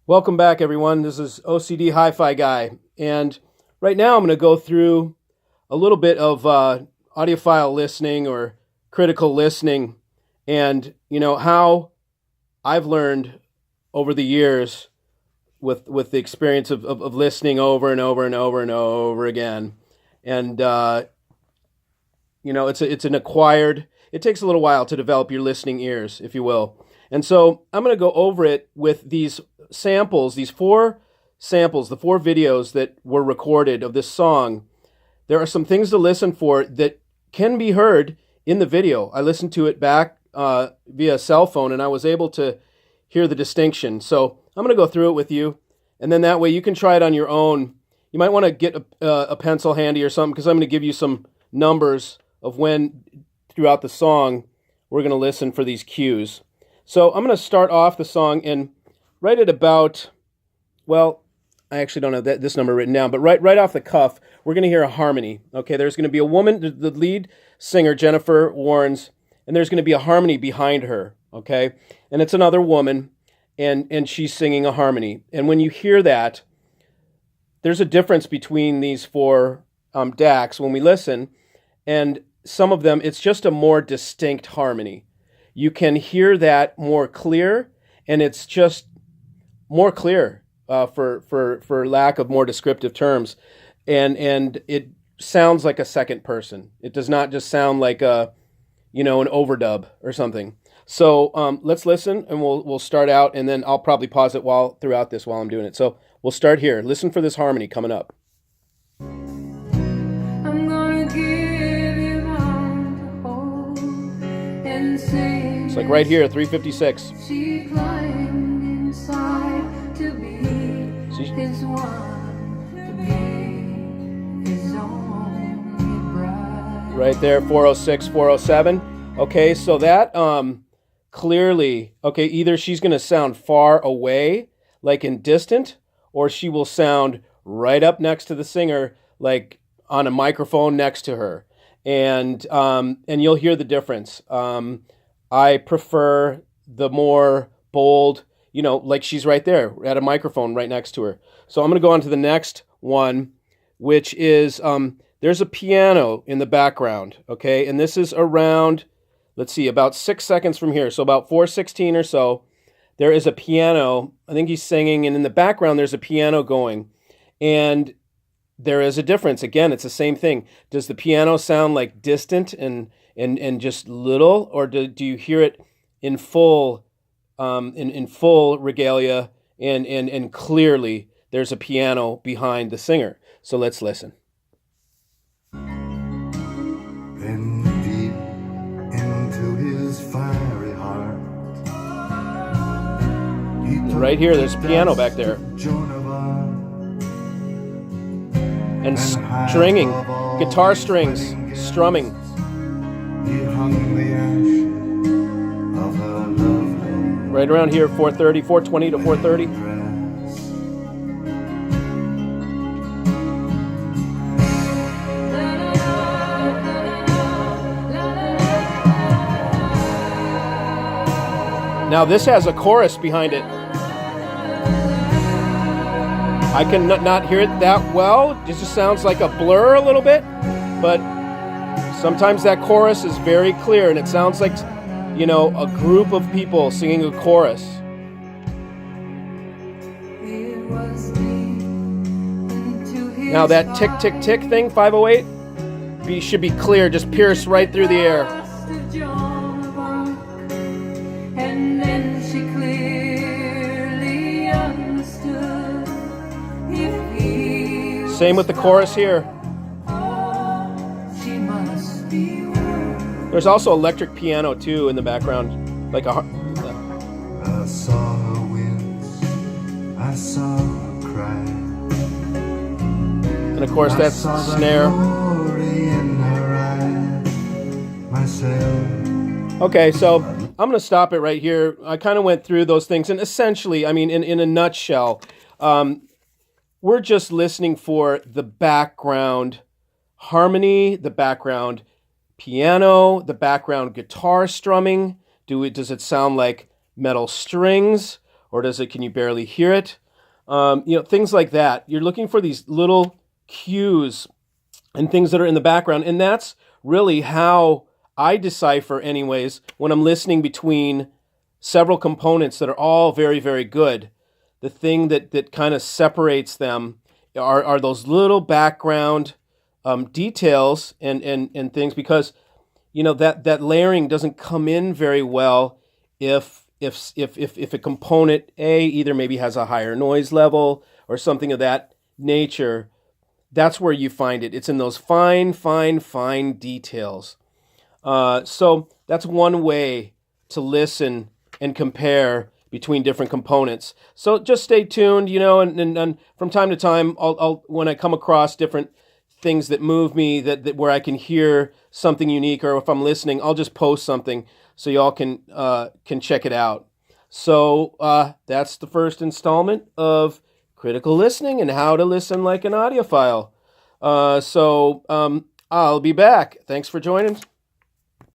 Welcome back, everyone. This is OCD Hi-Fi Guy, and right now I'm going to go through a little bit of audiophile listening or critical listening, and how I've learned over the years with the experience of listening over and over and over and over again, and it's an acquired. It takes a little while to develop your listening ears, if you will. And so I'm going to go over it with these samples, these four samples, the four videos that were recorded of this song. There are some things to listen for that can be heard in the video. I listened to it back via cell phone, and I was able to hear the distinction. So I'm going to go through it with you, and then that way you can try it on your own. You might want to get a pencil handy or something, because I'm going to give you some numbers of when throughout the song we're going to listen for these cues. So I'm going to start off the song, and right at about, well, I actually don't have this number written down, but right off the cuff, we're going to hear a harmony. Okay, there's going to be a woman, the lead singer, Jennifer Warnes, and there's going to be a harmony behind her, okay? And it's another woman, and she's singing a harmony. And when you hear that, there's a difference between these four DACs when we listen, and some of them, it's just a more distinct harmony. You can hear that more clear, and it's just more clear for lack of more descriptive terms, and it sounds like a second person. It does not just sound like an overdub or something. So let's listen, and we'll start out, and then I'll probably pause it throughout this while I'm doing it. So we'll start here. Listen for this harmony coming up. I'm gonna give you my whole and sing. It's like right here, 356. She climbed inside to be his one, to be his only bride. Right there, 406, 407. Okay, so that clearly, okay, either she's going to sound far away, like in distant, or she will sound right up next to the singer, like on a microphone next to her. And you'll hear the difference. I prefer the more bold, like she's right there at a microphone right next to her. So I'm going to go on to the next one, which is there's a piano in the background, okay? And this is around, let's see, about 6 seconds from here. So about 4:16 or so, there is a piano. I think he's singing, and in the background there's a piano going. And there is a difference. Again, it's the same thing. Does the piano sound like distant and just little, or do you hear it in full in full regalia and clearly there's a piano behind the singer? So let's listen. Then deep into his fiery heart, Right here, there's a piano back there. And stringing, guitar strings, strumming. He hung the ashes of her lovely Right around here, 4:30, 4:20 to 4:30. dress. Now this has a chorus behind it. I can not hear it that well. It just sounds like a blur a little bit, but sometimes that chorus is very clear, and it sounds like, a group of people singing a chorus. Now that tick, tick, tick thing, 508, should be clear, just pierce right through the air. And then she clearly understood if he was Same with the chorus here. she must be worth. There's also electric piano too in the background, like a. I saw her wince, I saw her cry, And of course that's saw the snare. glory in her eyes, myself. Okay, so I'm going to stop it right here. I kind of went through those things, and essentially, in a nutshell, we're just listening for the background harmony, the background piano, the background guitar strumming. Does it sound like metal strings, or can you barely hear it? Things like that. You're looking for these little cues and things that are in the background, and that's really how I decipher, anyways, when I'm listening between several components that are all very, very good. The thing that kind of separates them are those little background details and things, because that layering doesn't come in very well if a component A either maybe has a higher noise level or something of that nature. That's where you find it. It's in those fine details. So that's one way to listen and compare between different components. So just stay tuned, and from time to time, I'll when I come across different things that move me, that where I can hear something unique, or if I'm listening, I'll just post something so y'all can check it out. So that's the first installment of Critical Listening and how to listen like an audiophile. So I'll be back. Thanks for joining.